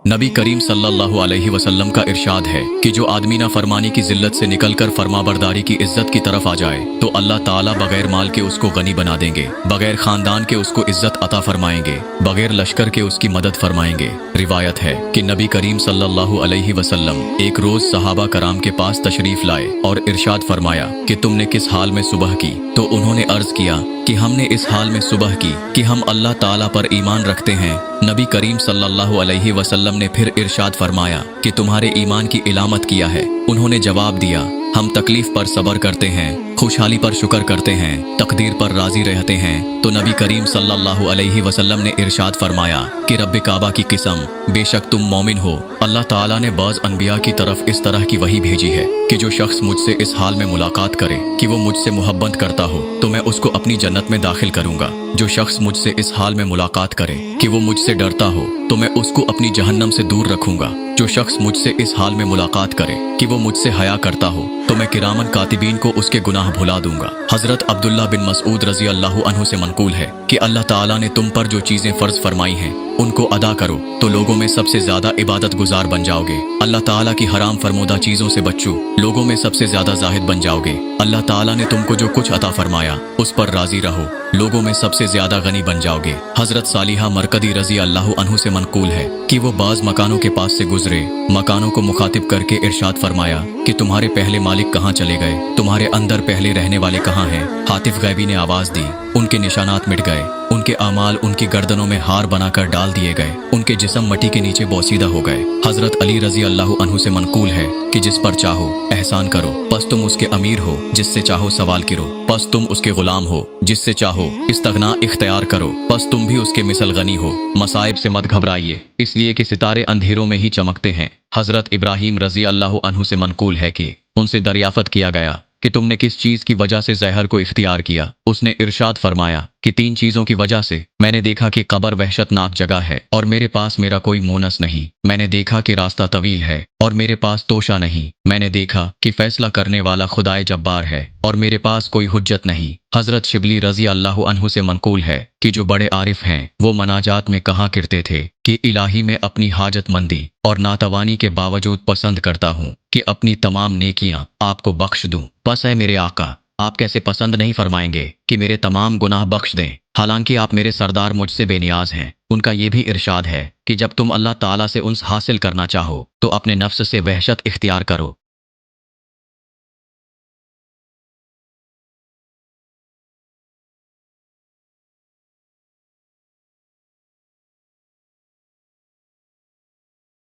नबी करीम सल्लल्लाहु अलैहि वसल्लम का इरशाद है कि जो आदमी ना फरमानी की जिल्लत से निकलकर फरमाबरदारी की इज्जत की तरफ आ जाए तो अल्लाह ताला बगैर माल के उसको गनी बना देंगे, बगैर खानदान के उसको इज्जत अता फरमाएंगे, बगैर लश्कर के उसकी मदद फरमाएंगे। रिवायत है कि नबी करीम सल्लल्लाहु अलैहि वसल्लम एक रोज सहाबा कराम के पास तशरीफ लाए और इरशाद फरमाया कि तुमने किस हाल में सुबह की? तो उन्होंने अर्ज किया कि हमने इस हाल में सुबह की कि हम अल्लाह ताला पर ईमान रखते हैं। नबी करीम सल्लल्लाहु अलैहि वसल्लम ने फिर इरशाद फरमाया कि तुम्हारे ईमान की इलामत किया है? उन्होंने जवाब दिया, हम तकलीफ पर सब्र करते हैं, खुशहाली पर शुक्र करते हैं, तकदीर पर राजी रहते हैं। तो नबी करीम सल्लल्लाहु अलैहि वसल्लम ने इरशाद फरमाया कि रब्बे काबा की कसम, बेशक तुम मोमिन हो। अल्लाह ताला ने बाज़ अनबिया की तरफ इस तरह की वही भेजी है कि जो शख्स मुझसे इस हाल में मुलाकात करे कि वो मुझसे मोहब्बत करता हो तो मैं उसको अपनी जन्नत में दाखिल करूंगा। जो शख्स मुझसे इस हाल में मुलाकात करे कि वो मुझसे डरता हो तो मैं उसको अपनी जहन्नम से दूर रखूंगा। जो शख्स मुझसे इस हाल में मुलाकात करे कि वो मुझसे हया करता हो तो मैं किरामन कातिबीन को उसके गुनाह भुला दूंगा। हजरत अब्दुल्ला बिन मसऊद रजी अल्लाह अन्हु से मनकूल है कि अल्लाह ताला ने तुम पर जो चीजें फर्ज फरमाई हैं उनको अदा करो तो लोगों में सबसे ज्यादा इबादत गुजार बन जाओगे। अल्लाह ताला की हराम फरमोदा चीजों से बचो, लोगों में सबसे ज्यादा जाहिद बन जाओगे। अल्लाह ताला ने तुमको जो कुछ अता फरमाया उस पर राजी रहो, लोगों में सबसे ज्यादा गनी बन जाओगे। हजरत सालिहा मरकदी रजी अल्लाह अन्हु से मनकूल है कि वो बाज मकानों के पास से गुजरे, मकानों को मुखातिब करके इरशाद फरमाया कि तुम्हारे पहले मालिक कहाँ चले गए? तुम्हारे अंदर पहले रहने वाले कहाँ हैं? हातिफ गैबी ने आवाज दी, उनके निशानात मिट गए, उनके आमाल उनकी गर्दनों में हार बनाकर डाल दिए गए, उनके जिस्म मट्टी के नीचे बोसीदा हो गए। हजरत अली रजी अल्लाह अन्हु से मनकूल है कि जिस पर चाहो एहसान करो, बस तुम उसके अमीर हो, जिससे चाहो सवाल करो, बस तुम उसके गुलाम हो, जिससे चाहो इस्तगना इख्तियार करो, बस तुम भी उसके मिसल गनी हो। मसाइब से मत घबराइए, इसलिए कि सितारे अंधेरों में ही चमकते हैं। हजरत इब्राहिम रजी अल्लाह अन्हु से मनकूल है कि उनसे दरियाफत किया गया कि तुमने किस चीज की वजह से जहर को इख्तियार किया? उसने इरशाद फरमाया कि 3 चीजों की वजह से। मैंने देखा कि कब्र वहशतनाक जगह है और मेरे पास मेरा कोई मोनस नहीं। मैंने देखा कि रास्ता तवील है और मेरे पास तोशा नहीं। मैंने देखा कि फैसला करने वाला खुदाए जब्बार है और मेरे पास कोई हुज्जत नहीं। हजरत शिबली रजी अल्लाह अन्हु से मनकूल है कि जो बड़े आरिफ हैं वो मनाजात में कहा करते थे कि इलाही में अपनी हाजतमंदी और नातवानी के बावजूद पसंद करता हूँ कि अपनी तमाम नेकियां आपको बख्श दूं। बस है मेरे आका, आप कैसे पसंद नहीं फरमाएंगे कि मेरे तमाम गुनाह बख्श दें? हालांकि आप मेरे सरदार मुझसे बेनियाज हैं। उनका ये भी इरशाद है कि जब तुम अल्लाह ताला से उन्स हासिल करना चाहो तो अपने नफ्स से वहशत इख्तियार करो।